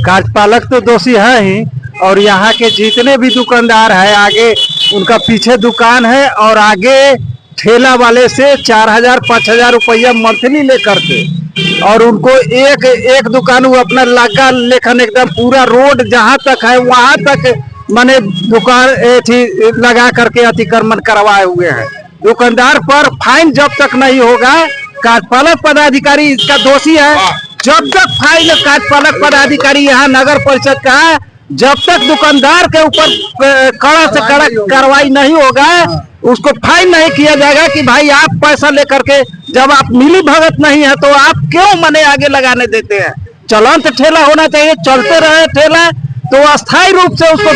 कार्यपालक तो दोषी है ही, और यहाँ के जितने भी दुकानदार है, आगे उनका पीछे दुकान है और आगे ठेला वाले से 4,000-5,000 रुपया मंथली लेकर के, और उनको एक एक दुकान वो अपना लगा लेखन एकदम पूरा रोड जहाँ तक है वहां तक माने दुकान लगा करके अतिक्रमण करवाए हुए हैं। दुकानदार पर फाइन जब तक नहीं होगा, कार्यपालक पदाधिकारी इसका दोषी है। जब तक फाइन कार्यपालक पदाधिकारी यहाँ नगर परिषद का है, जब तक दुकानदार के ऊपर कड़ा से कड़ा कार्रवाई नहीं होगा, उसको फाइन नहीं किया जाएगा कि भाई आप पैसा लेकर के, जब आप मिली भगत नहीं है तो आप क्यों मने आगे लगाने देते हैं। चलंत ठेला होना चाहिए, चलते रहे ठेला, तो अस्थायी रूप से उसको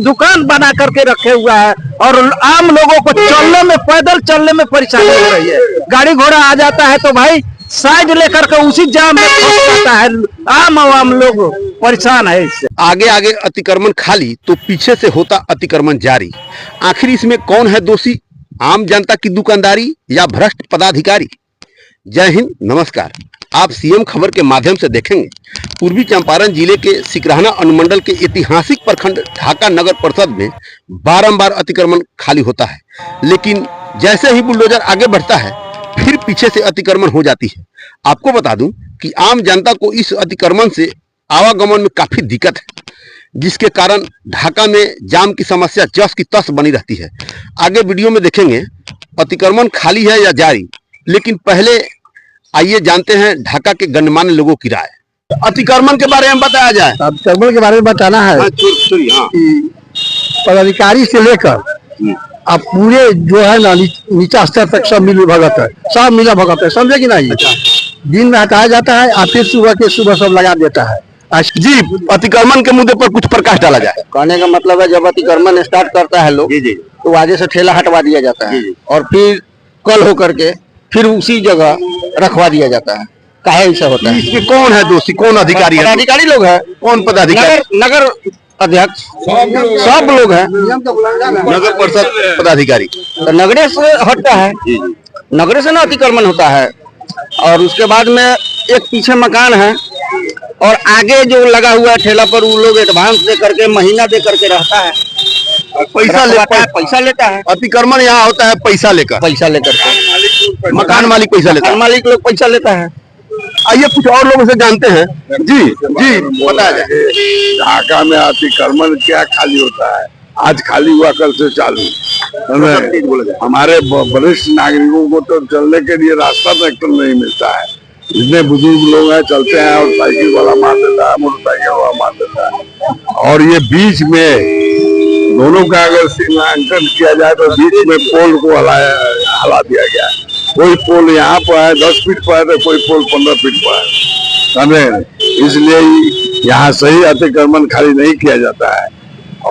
दुकान बना करके रखे हुआ है, और आम लोगों को चलने में, पैदल चलने में परेशानी हो रही है। गाड़ी घोड़ा आ जाता है तो भाई साइड लेकर के उसी जाम में फंस जाता है, आम लोग परेशान है इससे। आगे आगे अतिक्रमण खाली तो पीछे से होता अतिक्रमण जारी। आखिर इसमें कौन है दोषी, आम जनता की दुकानदारी या भ्रष्ट पदाधिकारी? जय हिंद, नमस्कार। आप सीएम खबर के माध्यम से देखेंगे पूर्वी चंपारण जिले के सिकरहना अनुमंडल के ऐतिहासिक प्रखंड ढाका नगर परिषद में बारंबार अतिक्रमण खाली होता है, लेकिन जैसे ही बुलडोजर आगे बढ़ता है फिर पीछे से अतिक्रमण हो जाती है। आपको बता दूं कि आम जनता को इस अतिक्रमण से आवागमन में काफी दिक्कत है, जिसके कारण ढाका में जाम की समस्या जस की तस बनी रहती है। आगे वीडियो में देखेंगे अतिक्रमण खाली है या जारी, लेकिन पहले आइए जानते हैं ढाका के गणमान्य लोगों की राय। अतिक्रमण के बारे में बताया जाए। अतिक्रमण के बारे में बताना है। हाँ। पदाधिकारी से लेकर अब पूरे जो है ना नीचा स्तर तक सब मिली भगत है, सब मिला भगत है, समझे कि नहीं। दिन में हटाया जाता है और फिर सुबह सब लगा देता है। जी, अतिक्रमण के मुद्दे पर कुछ प्रकाश डाला जाए। कहने का मतलब है जब अतिक्रमण स्टार्ट करता है लोग, तो आगे से ठेला हटवा दिया जाता है और फिर कल होकर के फिर उसी जगह रखवा दिया जाता है। काहे ऐसा होता है? इसमें कौन है दोषी, कौन अधिकारी है? पदाधिकारी लोग है। कौन पदाधिकारी? नगर अध्यक्ष, सब लोग हैं। नगर परिषद पदाधिकारी तो नगरे से हटता है, नगरे से ना अतिक्रमण होता है। और उसके बाद में एक पीछे मकान है और आगे जो लगा हुआ है ठेला पर, वो लोग एडवांस दे करके, महीना दे करके रहता है, पैसा लेता है। अतिक्रमण यहाँ होता है पैसा लेकर के। मकान मालिक पैसा लेता है, मालिक लोग पैसा लेता है। आइए कुछ और लोगों से जानते हैं। जी बताया जाए। ढाका में अतिक्रमण क्या खाली होता है? आज खाली हुआ, कल से चालू। हमारे वरिष्ठ नागरिकों को तो चलने के लिए रास्ता तक तो नहीं मिलता है। जितने बुजुर्ग लोग हैं चलते हैं और साइकिल वाला मार देता है, मोटरसाइकिल वाला मार देता है। और ये बीच में दोनों का अगर सीमांकन किया जाए तो बीच में पोल को हला दिया गया है। कोई पोल यहाँ पर है 10 फीट पर है तो कोई पोल 15 फीट पर है, समझे। इसलिए यहाँ सही अतिक्रमण खाली नहीं किया जाता है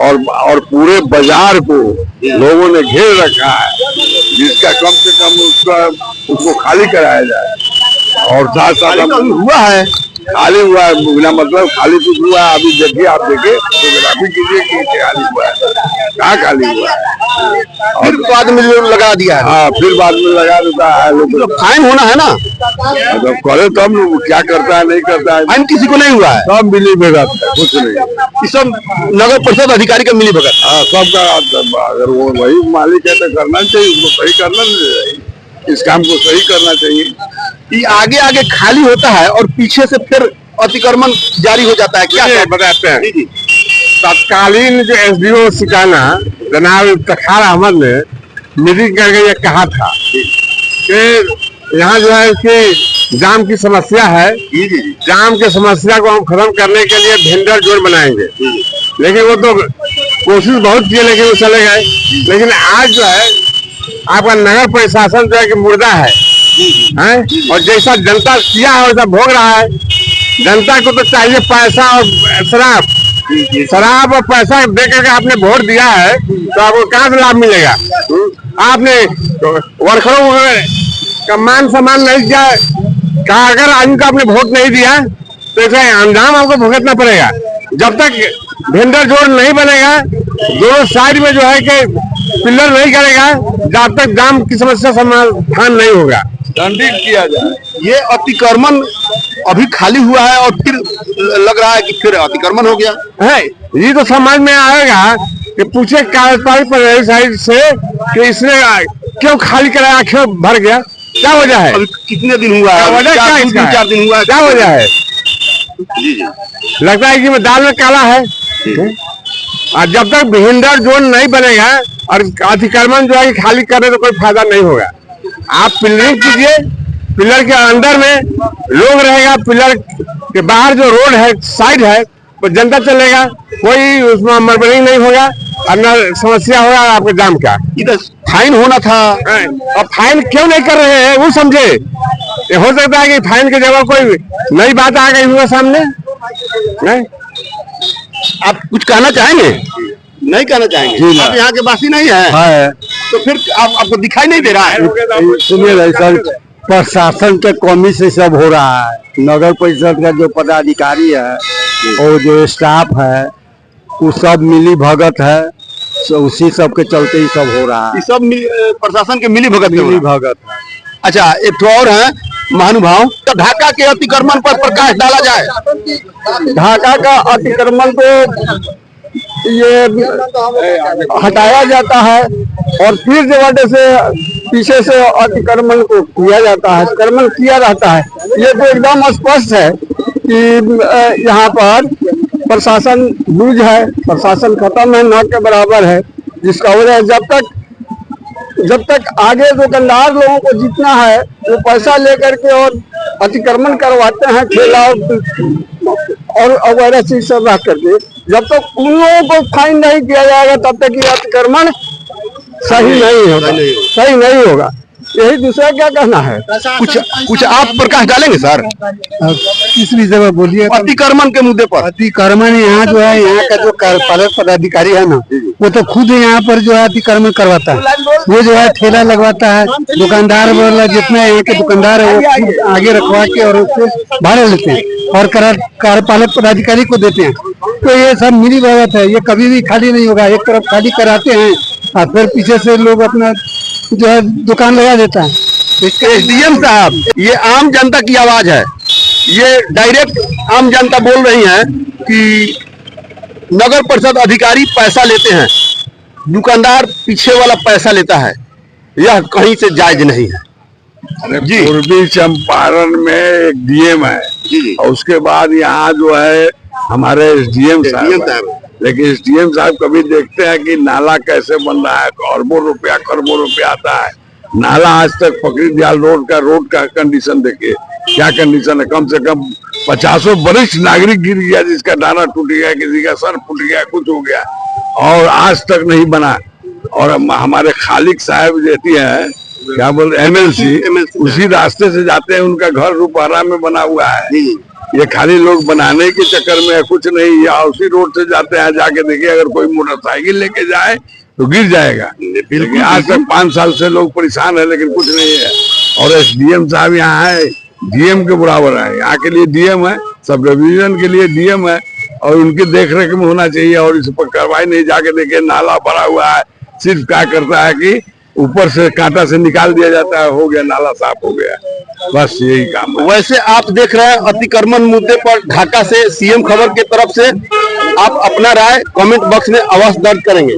और पूरे बाजार को लोगों ने घेर रखा है, जिसका कम से कम उसको खाली कराया जाए। और साथ साथ हुआ है, खाली हुआ है, बिना मतलब खाली कुछ हुआ है। अभी देखिए, आप देखिए, फोटोग्राफी कीजिए कि खाली हुआ है, कहाँ खाली हुआ है। और बाद में लगा दिया है। हाँ, फिर बाद में लगा देता है। तो फाइन होना है ना, जब करे तब क्या करता है, नहीं करता है। फाइन किसी को नहीं हुआ है, सब मिली भगत, कुछ नहीं। सब नगर परिषद अधिकारी का मिली भगत। हाँ, सबका। अगर वो वही मालिक है तो करना चाहिए, उसको सही करना चाहिए, इस काम को सही करना चाहिए। ये आगे आगे खाली होता है और पीछे से फिर अतिक्रमण जारी हो जाता है। क्या बताते हैं? तत्कालीन जो SDO सिकाना जनाब इफ्तिखार अहमद ने मीटिंग करके ये कहा था कि यहाँ जो है कि जाम की समस्या है, जाम की समस्या को हम खत्म करने के लिए वेंडर जोन बनाएंगे। लेकिन वो तो कोशिश बहुत की, लेकिन वो चले गए। लेकिन आज जो है आपका नगर प्रशासन जो है कि मुर्दा है, और जैसा जनता किया है वैसा भोग रहा है। जनता को तो चाहिए पैसा और शराब और पैसा दे करके आपने वोट दिया है, तो आपको कहाँ से लाभ मिलेगा? आपने वर्करों का मान सम्मान नहीं किया, कहा अगर आदमी को आपने वोट नहीं दिया तो इसका अंजाम आपको भुगतना पड़ेगा। जब तक वेंडर जोन नहीं बनेगा, दोनों साइड में जो है कि पिलर नहीं करेगा, जब तक जाम की समस्या समाधान नहीं होगा। दंडित किया जाए। ये अतिक्रमण अभी खाली हुआ है और फिर लग रहा है कि फिर अतिक्रमण हो गया है। ये तो समझ में आएगा कि पूछे कार्यपालिका पदाधिकारी से कि इसने क्यों खाली कराया, क्यों भर गया, क्या वजह है, अभी कितने दिन हुआ है, वजह क्या है, 3-4 दिन हुआ है, क्या वजह है। जी जी लगता है कि दाल में काला है। और जब तक भिंडर जोन नहीं बनेगा और अतिक्रमण जो है खाली करने तो कोई फायदा नहीं होगा। आप पिलरिंग कीजिए, पिलर के अंदर में लोग रहेगा, पिलर के बाहर जो रोड है साइड है वो जनता चलेगा, कोई उसमें मरबरिंग नहीं होगा और न समस्या होगा आपके जाम का। इधर फाइन होना था। और फाइन क्यों नहीं कर रहे हैं वो समझे। ये हो सकता है कि फाइन की जगह कोई नई बात आ गई होगा सामने। नहीं, आप कुछ कहना चाहेंगे? नहीं कहना चाहेंगे? जी ना। आप यहाँ के वासी नहीं है तो फिर आपको दिखाई नहीं दे रहा है? सुनिए भाई सर, प्रशासन के कमी से सब हो रहा है। नगर परिषद का जो पदाधिकारी है और जो स्टाफ है वो सब मिली भगत है, उसी सब के चलते ही सब हो रहा है। ये सब प्रशासन के मिली भगत मिली भगत है। अच्छा, एक तो और है महानुभाव, तो ढाका के अतिक्रमण पर प्रकाश डाला जाए। ढाका का अतिक्रमण को ये हटाया जाता है और फिर जो वजह से पीछे से अतिक्रमण को किया जाता है, अतिक्रमण किया रहता है। ये तो एकदम स्पष्ट है कि यहाँ पर प्रशासन लूज है, प्रशासन खत्म है, न के बराबर है, जिसका वजह जब तक आगे दुकानदार लोगों को जीतना है वो पैसा लेकर के और अतिक्रमण करवाते हैं, ठेला और वगैरह चीज सब रख करके। जब तक उन लोगों को फाइन नहीं किया जाएगा तब तक ये अतिक्रमण सही नहीं होगा। यही दूसरा क्या कहना है। कुछ आप प्रकाश डालेंगे सर किस विषय में बोलिए। अतिक्रमण के मुद्दे पर? अतिक्रमण यहाँ जो है, यहाँ का जो कार्यपालक पदाधिकारी है ना, वो तो खुद यहाँ पर जो है अतिक्रमण करवाता है। वो जो है ठेला लगवाता है, दुकानदार वाला जितने यहाँ के दुकानदार है वो खुद आगे रखवा के और उससे भाड़ा लेते हैं और कार्यपालक पदाधिकारी को देते हैं। तो ये सब मिली भगत है, ये कभी भी खाली नहीं होगा। एक तरफ खाली कराते हैं और फिर पीछे से लोग अपना जो है दुकान लगा देता है। एसडीएम साहब, ये आम जनता की आवाज है, ये डायरेक्ट आम जनता बोल रही है कि नगर परिषद अधिकारी पैसा लेते हैं, दुकानदार पीछे वाला पैसा लेता है, यह कहीं से जायज नहीं है। जी, पूर्वी चंपारण में एक डीएम है और उसके बाद यहाँ जो है हमारे एसडीएम साहब, लेकिन एसडीएम साहब कभी देखते हैं कि नाला कैसे बन रहा है, खरबों रुपया आता है। नाला आज तक फकीर दयाल रोड का कंडीशन देखिए क्या कंडीशन है। कम से कम 50 वरिष्ठ नागरिक गिर गया, जिसका डाना टूट गया, किसी का सर फूट गया, कुछ हो गया और आज तक नहीं बना। और हमारे खालिक साहब रहती है, क्या बोल एमएलसी, उसी रास्ते से जाते हैं, उनका घर रुपहरा में बना हुआ है। ये खाली लोग बनाने के चक्कर में है, कुछ नहीं। या उसी रोड से जाते हैं, जाके देखिए अगर कोई मोटरसाइकिल लेके जाए तो गिर जाएगा। लेकिन आज तक 5 साल से लोग परेशान है, लेकिन कुछ नहीं है। और एसडीएम साहब यहाँ है, डीएम के बराबर है। यहाँ के लिए डीएम है, सब डिवीजन के लिए डीएम है और उनकी देख रेख में होना चाहिए। और इस पर कार्रवाई नहीं, जाके देखे नाला भरा हुआ है, सिर्फ क्या करता है कि ऊपर से कांटा से निकाल दिया जाता है, हो गया, नाला साफ हो गया, बस यही काम है। वैसे आप देख रहे हैं अतिक्रमण मुद्दे पर ढाका से सीएम खबर के तरफ से आप अपना राय कमेंट बॉक्स में अवश्य दर्ज करेंगे।